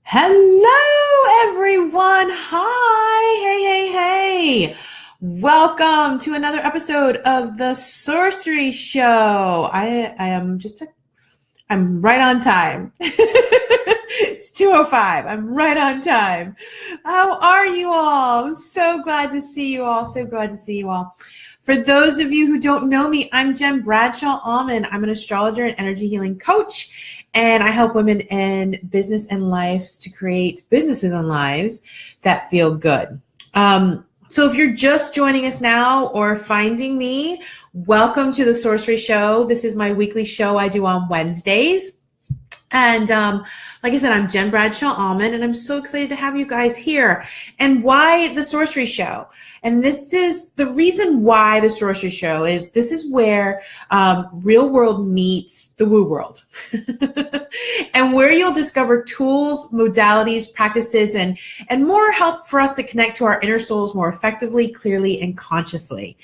Hello, everyone. Hi. Hey. Welcome to another episode of the Sorcery Show. I'm right on time. It's 2:05. I'm right on time. How are you all? I'm so glad to see you all. For those of you who don't know me, I'm Jen Bradshaw Almond. I'm an astrologer and energy healing coach, and I help women in business and lives to create businesses and lives that feel good. So if you're just joining us now or finding me, welcome to the Sorcery Show. This is my weekly show I do on Wednesdays. And like I said, I'm Jen Bradshaw Almond, and I'm so excited to have you guys here. And why the Sorcery Show? And this is the reason why the Sorcery Show is this is where real world meets the woo world. And where you'll discover tools, modalities, practices, and more help for us to connect to our inner souls more effectively, clearly, and consciously.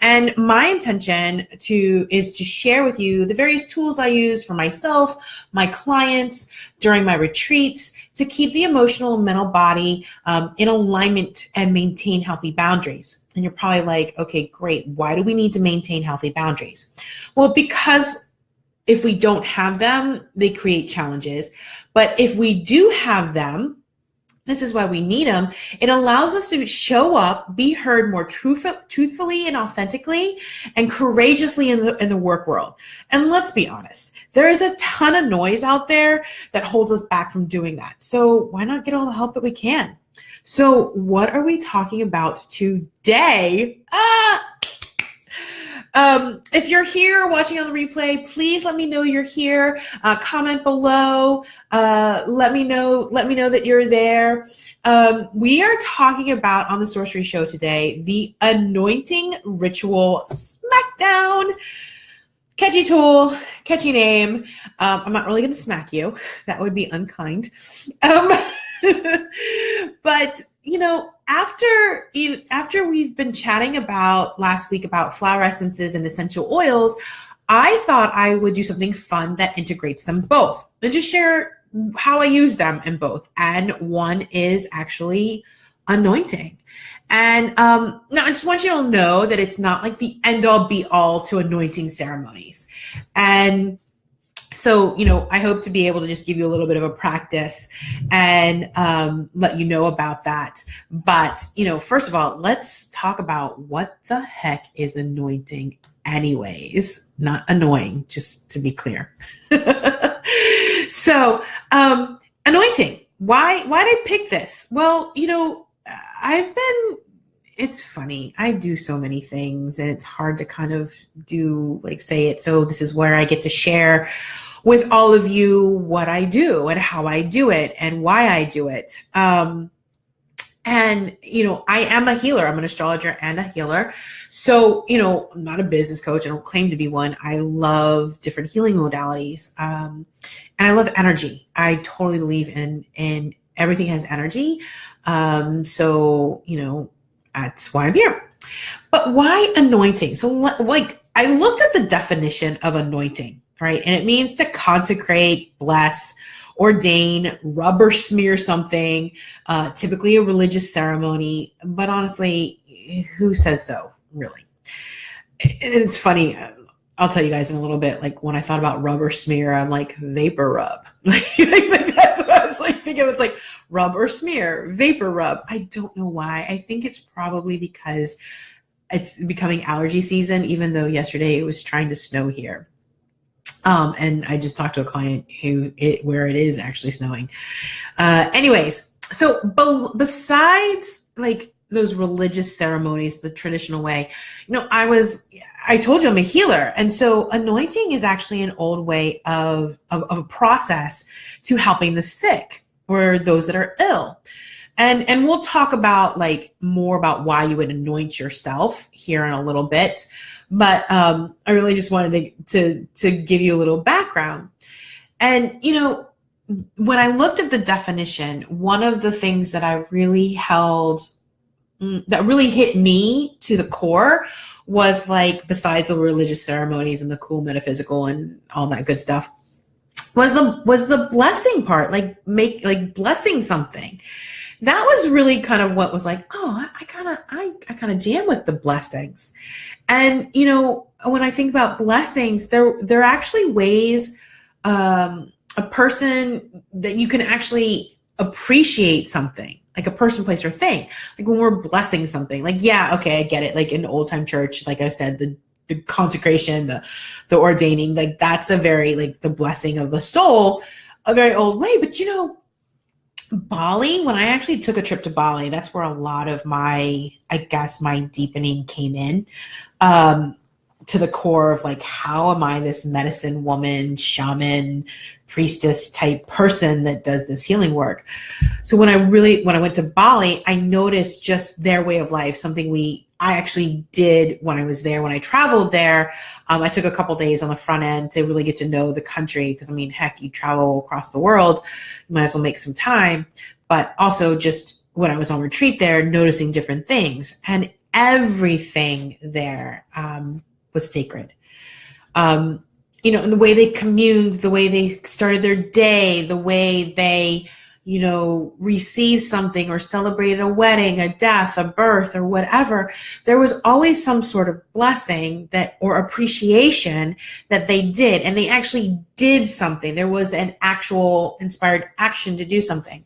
And my intention is to share with you the various tools I use for myself, my clients, during my retreats, to keep the emotional and mental body in alignment and maintain healthy boundaries. And you're probably like, okay, great. Why do we need to maintain healthy boundaries? Well, because if we don't have them, they create challenges. But if we do have them, this is why we need them. It allows us to show up, be heard more truthfully and authentically and courageously in the work world. And let's be honest, there is a ton of noise out there that holds us back from doing that. So why not get all the help that we can? So what are we talking about today? If you're here watching on the replay, please let me know you're here. Comment below. Let me know that you're there. We are talking about on the Sorcery Show today, the Anointing Ritual SmackDown. Catchy tool, catchy name. I'm not really going to smack you. That would be unkind. But, after we've been chatting about last week about flower essences and essential oils, I thought I would do something fun that integrates them both and just share how I use them in both. And one is actually anointing. And now I just want you to know that it's not like the end all be all to anointing ceremonies. And so, I hope to be able to just give you a little bit of a practice and let you know about that. But, first of all, let's talk about what the heck is anointing anyways. Not annoying, just to be clear. So, anointing. Why did I pick this? Well, it's funny. I do so many things and it's hard to kind of say it. So this is where I get to share with all of you what I do and how I do it and why I do it. And, I am a healer. I'm an astrologer and a healer. So, I'm not a business coach. I don't claim to be one. I love different healing modalities. And I love energy. I totally believe in everything has energy. So, that's why I'm here. But why anointing? So I looked at the definition of anointing, right? And it means to consecrate, bless, ordain, rub or smear something, typically a religious ceremony. But honestly, who says so, really? It's funny. I'll tell you guys in a little bit, like when I thought about rub or smear, I'm like vapor rub. That's what I was thinking. It's like rub or smear, vapor rub. I don't know why. I think it's probably because it's becoming allergy season, even though yesterday it was trying to snow here. And I just talked to a client where it is actually snowing. Anyways, so besides like those religious ceremonies, the traditional way, I told you I'm a healer. And so anointing is actually an old way of a process to helping the sick or those that are ill. And we'll talk about more about why you would anoint yourself here in a little bit. But I really just wanted to give you a little background. And, when I looked at the definition, one of the things that I really that really hit me to the core was besides the religious ceremonies and the cool metaphysical and all that good stuff, was the blessing part, like blessing something. That was really kind of what was like, oh, I kind of jam with the blessings. And, you know, when I think about blessings, they're actually ways, a person that you can actually appreciate something, like a person, place, or thing. Like when we're blessing something, like, yeah, okay, I get it. Like in old time church, like I said, the consecration, the ordaining, like that's a very, like the blessing of the soul, a very old way. But you know, Bali, when I actually took a trip to Bali, that's where a lot of my, I guess, my deepening came in, to the core of like, how am I this medicine woman, shaman, priestess type person that does this healing work? So when I went to Bali, I noticed just their way of life, something I actually did when I was there, when I traveled there. I took a couple days on the front end to really get to know the country. Because I mean, heck, you travel across the world, you might as well make some time. But also just when I was on retreat there, noticing different things, and everything there was sacred. You know, and the way they communed, the way they started their day, the way they, you know, received something or celebrated a wedding, a death, a birth, or whatever, there was always some sort of blessing or appreciation that they did. And they actually did something. There was an actual inspired action to do something.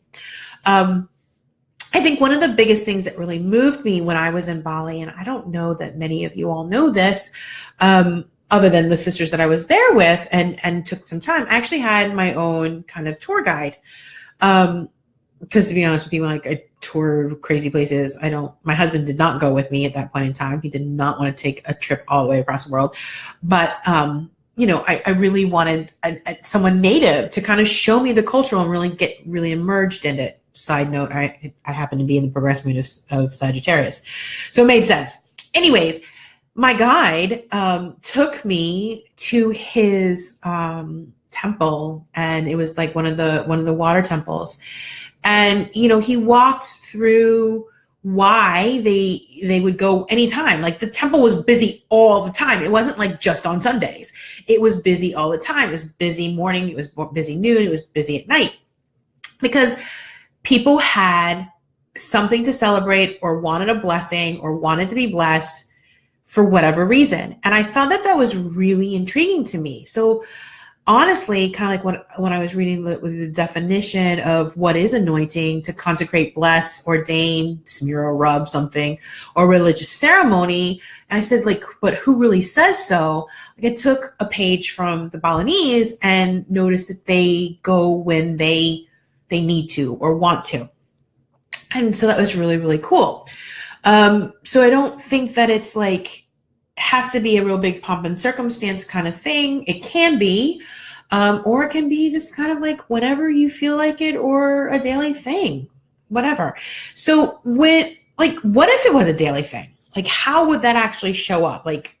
I think one of the biggest things that really moved me when I was in Bali, and I don't know that many of you all know this, other than the sisters that I was there with and took some time, I actually had my own kind of tour guide. Because to be honest with you, like I tour crazy places. My husband did not go with me at that point in time. He did not want to take a trip all the way across the world. But, you know, I really wanted someone native to kind of show me the culture and really get really immersed in it. Side note, I happen to be in the progress moon of Sagittarius. So it made sense. Anyways, my guide took me to his temple, and it was like one of the water temples. And, you know, he walked through why they would go anytime. Like the temple was busy all the time. It wasn't like just on Sundays. It was busy all the time. It was busy morning. It was busy noon. It was busy at night, because people had something to celebrate or wanted a blessing or wanted to be blessed for whatever reason. And I found that was really intriguing to me. So honestly, kind of like when I was reading the definition of what is anointing, to consecrate, bless, ordain, smear or rub something, or religious ceremony. And I said, like, but who really says so? Like I took a page from the Balinese and noticed that they go when they need to or want to. And so that was really, really cool. So I don't think that it's like, has to be a real big pomp and circumstance kind of thing. It can be, or it can be just kind of like whenever you feel like it, or a daily thing, whatever. So what if it was a daily thing? Like, how would that actually show up? Like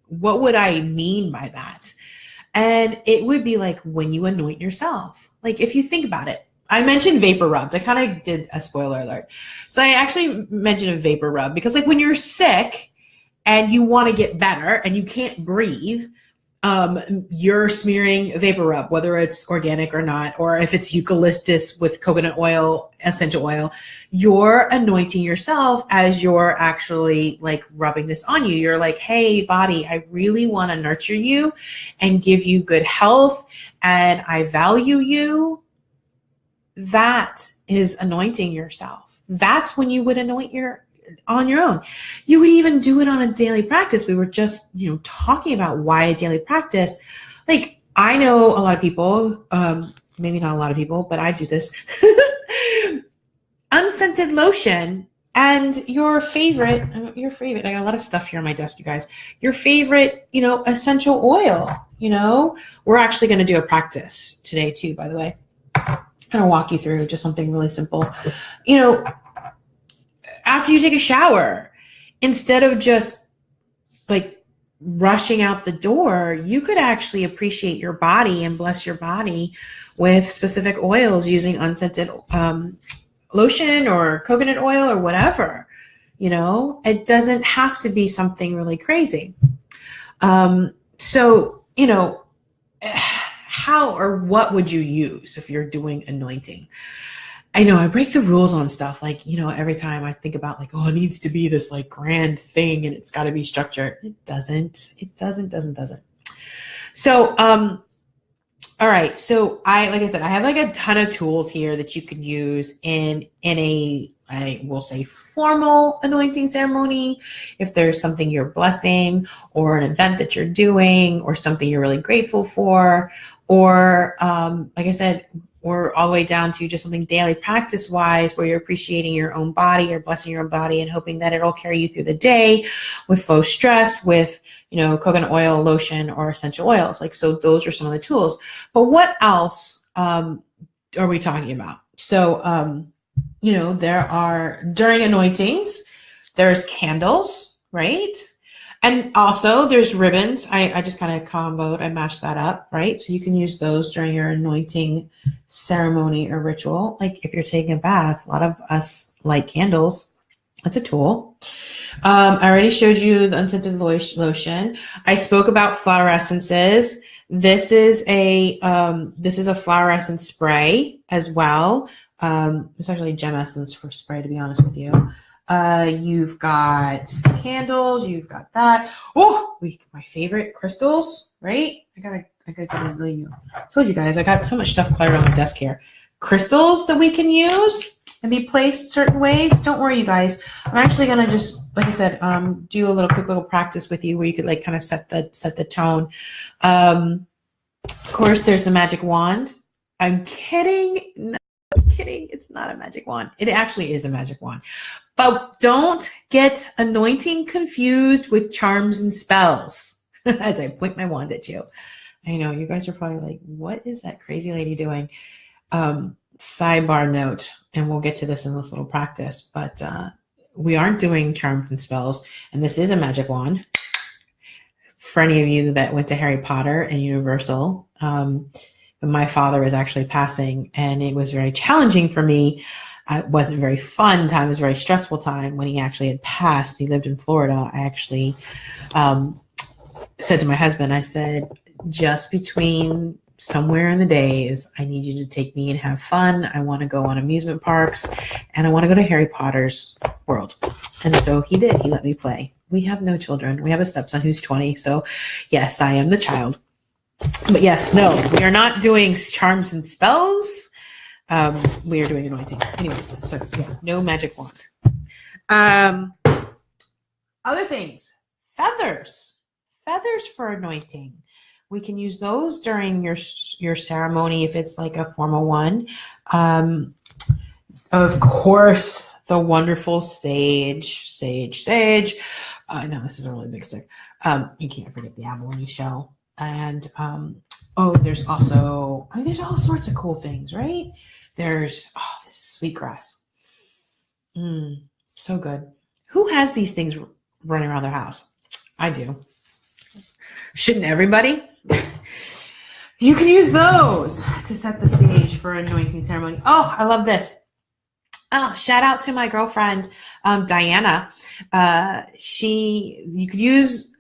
what would I mean by that? And it would be like when you anoint yourself. Like if you think about it, I mentioned vapor rubs. I kind of did a spoiler alert. So I actually mentioned a vapor rub because like when you're sick and you want to get better and you can't breathe, you're smearing a vapor rub, whether it's organic or not, or if it's eucalyptus with coconut oil, essential oil, you're anointing yourself as you're actually like rubbing this on you. You're like, hey, body, I really want to nurture you and give you good health, and I value you. That is anointing yourself. That's when you would anoint on your own. You would even do it on a daily practice. We were just, talking about why a daily practice. Like I know a lot of people, maybe not a lot of people, but I do this. Unscented lotion and your favorite, I got a lot of stuff here on my desk, you guys, your favorite, essential oil, we're actually going to do a practice today too, by the way. Kind of walk you through just something really simple. After you take a shower, instead of just like rushing out the door, you could actually appreciate your body and bless your body with specific oils using unscented lotion or coconut oil or whatever. It doesn't have to be something really crazy. So, how or what would you use if you're doing anointing? I know I break the rules on stuff. Like, every time I think about like, oh, it needs to be this like grand thing and it's got to be structured. It doesn't. So, all right. So like I said, I have like a ton of tools here that you can use in a, I will say, formal anointing ceremony. If there's something you're blessing or an event that you're doing or something you're really grateful for, or like I said, or all the way down to just something daily practice wise where you're appreciating your own body or blessing your own body and hoping that it'll carry you through the day with low stress, with coconut oil, lotion, or essential oils. Like, so those are some of the tools. But what else are we talking about? So, there are, during anointings, there's candles, right? And also there's ribbons. I just kind of comboed, I mashed that up, right? So you can use those during your anointing ceremony or ritual. Like if you're taking a bath, a lot of us light candles. That's a tool. I already showed you the unscented lotion. I spoke about flower essences. This is a flower essence spray as well. It's actually gem essence for spray, to be honest with you. You've got candles, you've got that. Oh, my favorite, crystals, right? I gotta get a zillion. I told you guys, I got so much stuff cluttered on my desk here. Crystals that we can use and be placed certain ways. Don't worry, you guys. I'm actually gonna just, like I said, do a quick little practice with you where you could like kind of set the tone. Of course, there's the magic wand. I'm kidding. No, I'm kidding. It's not a magic wand. It actually is a magic wand. But don't get anointing confused with charms and spells as I point my wand at you. I know you guys are probably like, what is that crazy lady doing? Sidebar note, and we'll get to this in this little practice, but we aren't doing charms and spells, and this is a magic wand. For any of you that went to Harry Potter and Universal, my father was actually passing, and it was very challenging for me. It wasn't a very fun time. It was a very stressful time when he actually had passed. He lived in Florida. I actually said to my husband, I said, just between somewhere in the days, I need you to take me and have fun. I want to go on amusement parks and I want to go to Harry Potter's world. And so he did. He let me play. We have no children. We have a stepson who's 20. So yes, I am the child. But yes, no, we are not doing charms and spells. We are doing anointing. Anyways, so yeah, no magic wand. Other things, feathers for anointing. We can use those during your ceremony if it's like a formal one. Of course, the wonderful sage. I know this is a really big stick. You can't forget the abalone shell. And there's also, there's all sorts of cool things, right? There's, this is sweetgrass. So good. Who has these things running around their house? I do. Shouldn't everybody? You can use those to set the stage for anointing ceremony. Oh, I love this. Oh, shout out to my girlfriend, Diana. You could use,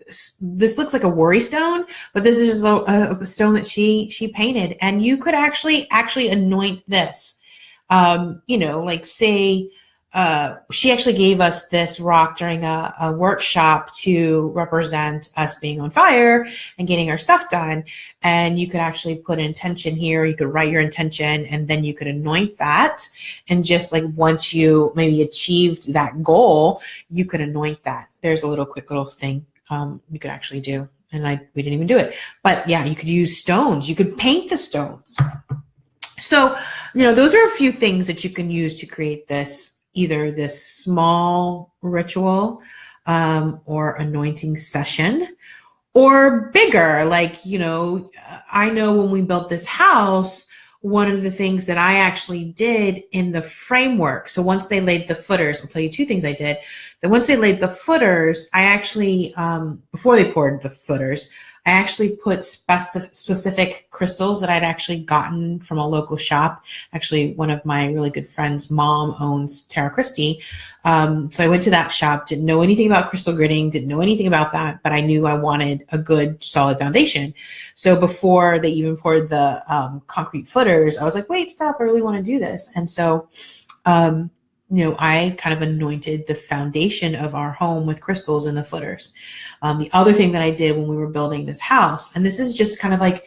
this looks like a worry stone, but this is a stone that she painted, and you could actually anoint this. Like say, she actually gave us this rock during a workshop to represent us being on fire and getting our stuff done. And you could actually put an intention here. You could write your intention, and then you could anoint that. And just like once you maybe achieved that goal, you could anoint that. There's a quick little thing you could actually do. And we didn't even do it. But yeah, you could use stones. You could paint the stones. So, those are a few things that you can use to create either this small ritual or anointing session, or bigger. Like, I know when we built this house, one of the things that I actually did in the framework. So once they laid the footers, I'll tell you two things I did. That once they laid the footers, I actually, before they poured the footers, I actually put specific crystals that I'd actually gotten from a local shop. Actually, one of my really good friends' mom owns Terra Christi. So I went to that shop, didn't know anything about crystal gridding, didn't know anything about that, but I knew I wanted a good solid foundation. So before they even poured the concrete footers, I was like, wait, stop, I really want to do this. And so, I kind of anointed the foundation of our home with crystals in the footers. The other thing that I did when we were building this house, and this is just kind of like,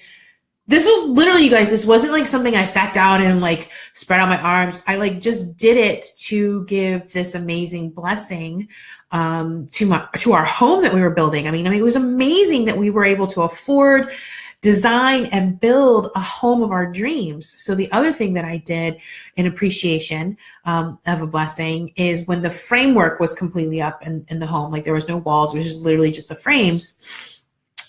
this was literally, you guys, this wasn't like something I sat down and like spread out my arms. I like just did it to give this amazing blessing to our home that we were building. I mean, it was amazing that we were able to afford, design, and build a home of our dreams. So the other thing that I did in appreciation of a blessing is when the framework was completely up in the home, like there was no walls, it was just literally just the frames.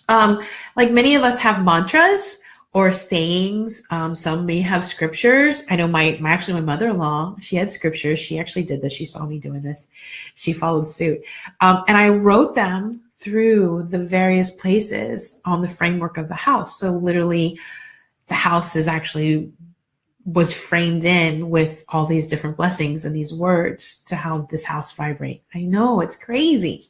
Like many of us have mantras or sayings. Some may have scriptures. I know my mother-in-law, she had scriptures. She actually did this. She saw me doing this. She followed suit. And I wrote them through the various places on the framework of the house. So literally the house was framed in with all these different blessings and these words to how this house vibrate. I know, it's crazy.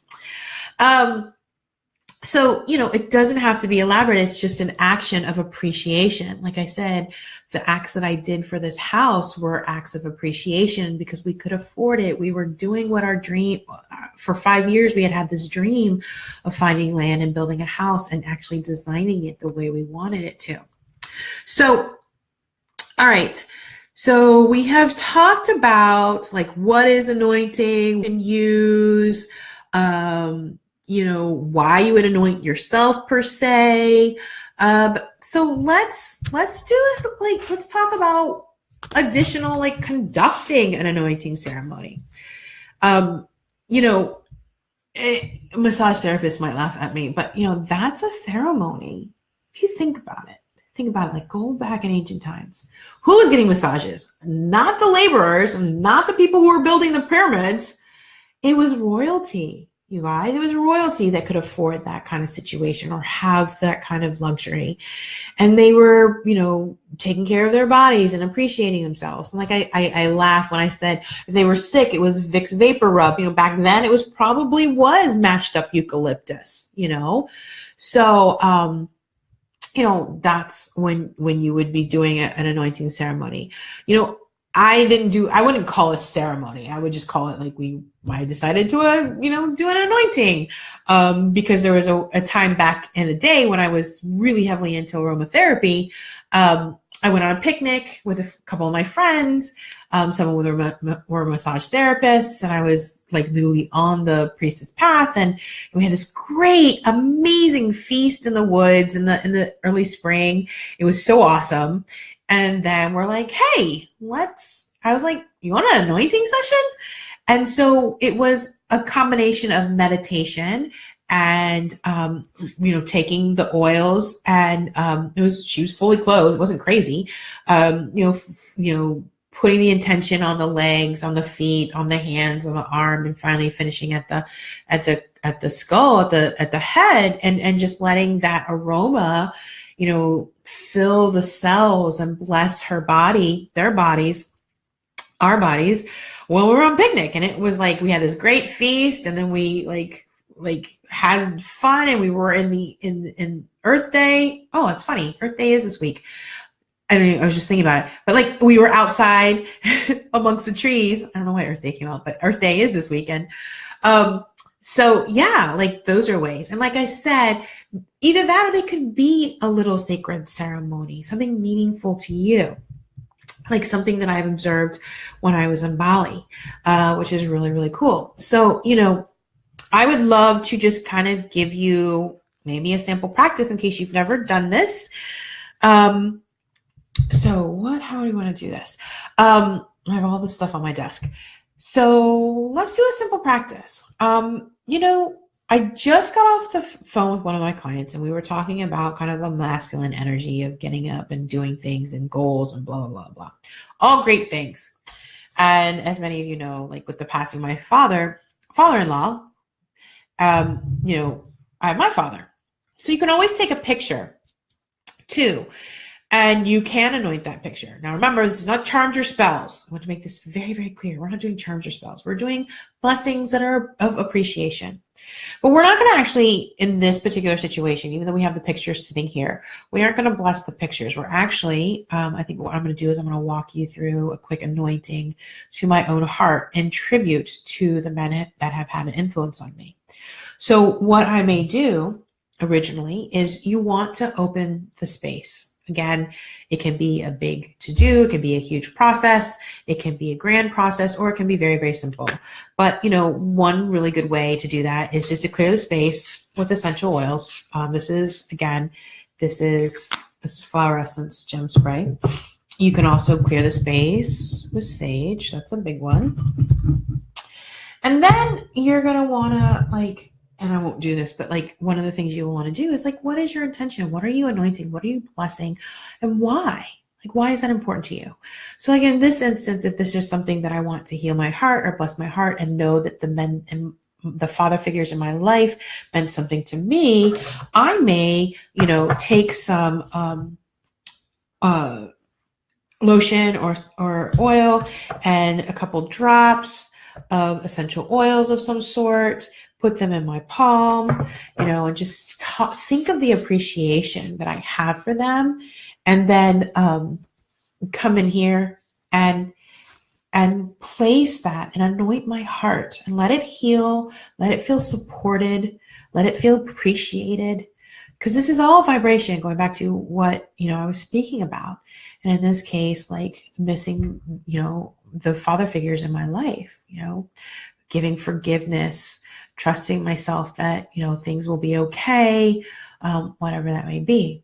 So, it doesn't have to be elaborate. It's just an action of appreciation. Like I said, the acts that I did for this house were acts of appreciation because we could afford it. We were doing what our dream, for 5 years, we had this dream of finding land and building a house and actually designing it the way we wanted it to. So, all right. So we have talked about like what is anointing and use, why you would anoint yourself per se. So let's do it. Like, let's talk about additional, like conducting an anointing ceremony. Massage therapists might laugh at me, but that's a ceremony. If you think about it, like go back in ancient times. Who was getting massages? Not the laborers, not the people who were building the pyramids. It was royalty. You guys, it was royalty that could afford that kind of situation or have that kind of luxury. And they were, taking care of their bodies and appreciating themselves. And like I laugh when I said if they were sick, it was Vicks Vapor Rub. Back then it was probably mashed up eucalyptus, So, that's when you would be doing an anointing ceremony. I wouldn't call it a ceremony. I would just call it like I decided to, do an anointing. Because there was a time back in the day when I was really heavily into aromatherapy. I went on a picnic with a couple of my friends. Some of them were massage therapists, and I was like literally on the priestess path. And we had this great, amazing feast in the woods in the early spring. It was so awesome. And then we're like, hey, I was like, you want an anointing session? And so it was a combination of meditation and, taking the oils and, she was fully clothed. It wasn't crazy. Putting the intention on the legs, on the feet, on the hands, on the arm, and finally finishing at the skull, at the head, and just letting that aroma, fill the cells and bless her body, their bodies, our bodies, when we were on picnic. And it was like, we had this great feast, and then we like had fun, and we were in Earth Day. Oh, it's funny. Earth Day is this week. I was just thinking about it, but like we were outside amongst the trees. I don't know why Earth Day came out, but Earth Day is this weekend. So yeah, like those are ways. And like I said, either that or they could be a little sacred ceremony, something meaningful to you, like something that I've observed when I was in Bali, which is really, really cool. So, I would love to just kind of give you maybe a sample practice in case you've never done this. How do we want to do this? I have all this stuff on my desk. So let's do a simple practice. I just got off the phone with one of my clients, and we were talking about kind of the masculine energy of getting up and doing things and goals and blah, blah, blah, blah. All great things. And as many of you know, like with the passing of my father-in-law, I have my father. So you can always take a picture too, and you can anoint that picture. Now remember, this is not charms or spells. I want to make this very, very clear. We're not doing charms or spells. We're doing blessings that are of appreciation. But we're not going to actually, in this particular situation, even though we have the pictures sitting here, we aren't going to bless the pictures. We're actually, I think what I'm going to do is I'm going to walk you through a quick anointing to my own heart in tribute to the men that have had an influence on me. So what I may do originally is you want to open the space. Again, it can be a big to-do, it can be a huge process, it can be a grand process, or it can be very, very simple. But, one really good way to do that is just to clear the space with essential oils. This is flower essence gem spray. You can also clear the space with sage. That's a big one. And then you're going to want to and I won't do this, but one of the things you'll want to do is what is your intention? What are you anointing? What are you blessing? And why? Why is that important to you? So in this instance, if this is something that I want to heal my heart or bless my heart and know that the men and the father figures in my life meant something to me, I may, take some lotion or oil and a couple drops of essential oils of some sort, put them in my palm, and just think of the appreciation that I have for them, and then come in here and place that and anoint my heart and let it heal, let it feel supported, let it feel appreciated, because this is all vibration, going back to what I was speaking about. And in this case, missing the father figures in my life, giving forgiveness, trusting myself that, things will be okay, whatever that may be.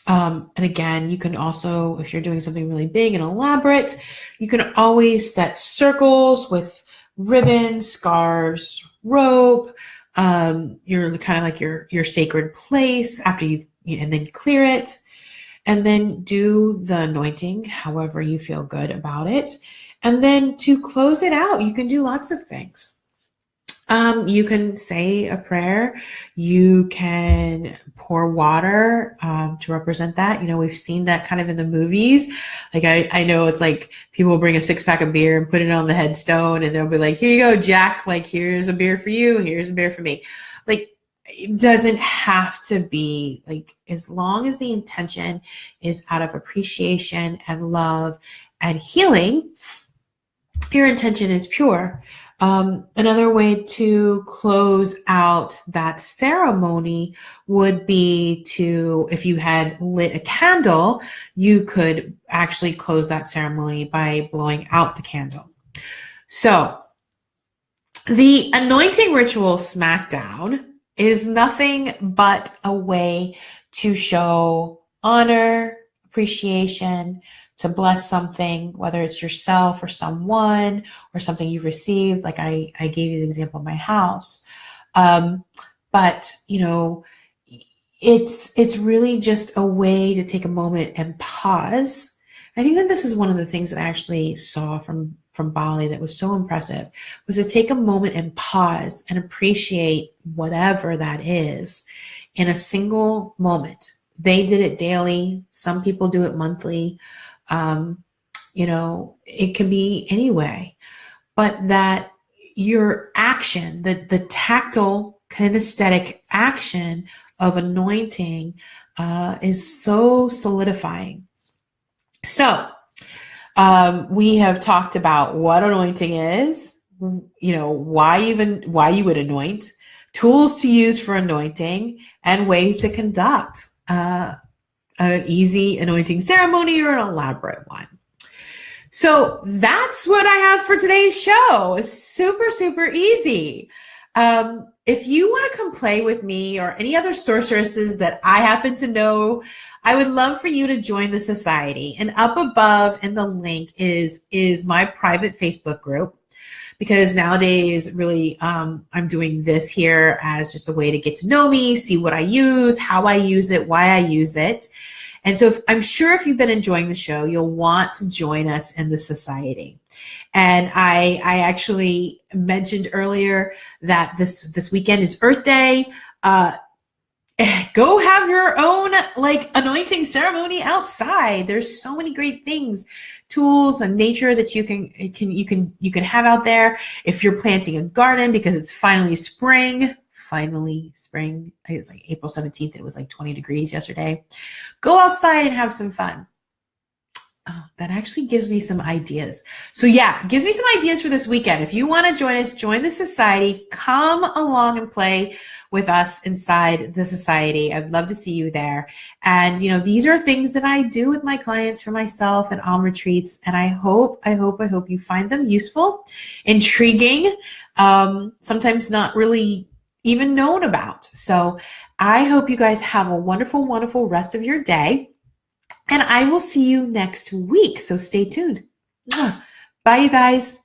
And again, you can also, if you're doing something really big and elaborate, you can always set circles with ribbons, scarves, rope, your kind of your sacred place after and then clear it, and then do the anointing however you feel good about it. And then to close it out, you can do lots of things. You can say a prayer. You can pour water to represent that. We've seen that kind of in the movies. I know it's people will bring a 6-pack of beer and put it on the headstone, and they'll be like, "Here you go, Jack. Here's a beer for you. Here's a beer for me." It doesn't have to be as long as the intention is out of appreciation and love and healing, your intention is pure. Another way to close out that ceremony would be if you had lit a candle, you could actually close that ceremony by blowing out the candle. So the anointing ritual SmackDown is nothing but a way to show honor, appreciation, to bless something, whether it's yourself or someone or something you've received. I gave you the example of my house. But it's really just a way to take a moment and pause. I think that this is one of the things that I actually saw from Bali that was so impressive, was to take a moment and pause and appreciate whatever that is in a single moment. They did it daily. Some people do it monthly. It can be any way, but that your action, the tactile kinesthetic action of anointing is so solidifying. So we have talked about what anointing is, why you would anoint, tools to use for anointing, and ways to conduct an easy anointing ceremony or an elaborate one. So that's what I have for today's show. It's super, super easy. If you want to come play with me or any other sorceresses that I happen to know, I would love for you to join the society. And up above in the link is my private Facebook group, because nowadays really I'm doing this here as just a way to get to know me, see what I use, how I use it, why I use it. And so I'm sure if you've been enjoying the show, you'll want to join us in the society. And I actually mentioned earlier that this weekend is Earth Day. go have your own like anointing ceremony outside. There's so many great things, tools and nature that you can have out there. If you're planting a garden because it's finally spring, I think it's like April 17th. It was like 20 degrees yesterday. Go outside and have some fun. Oh, that actually gives me some ideas. So yeah, gives me some ideas for this weekend. If you want to join us, join the society, come along and play with us inside the society. I'd love to see you there. And, you know, these are things that I do with my clients for myself and on retreats. And I hope you find them useful, intriguing, sometimes not really even known about. So I hope you guys have a wonderful, wonderful rest of your day. And I will see you next week. So stay tuned. Bye, you guys.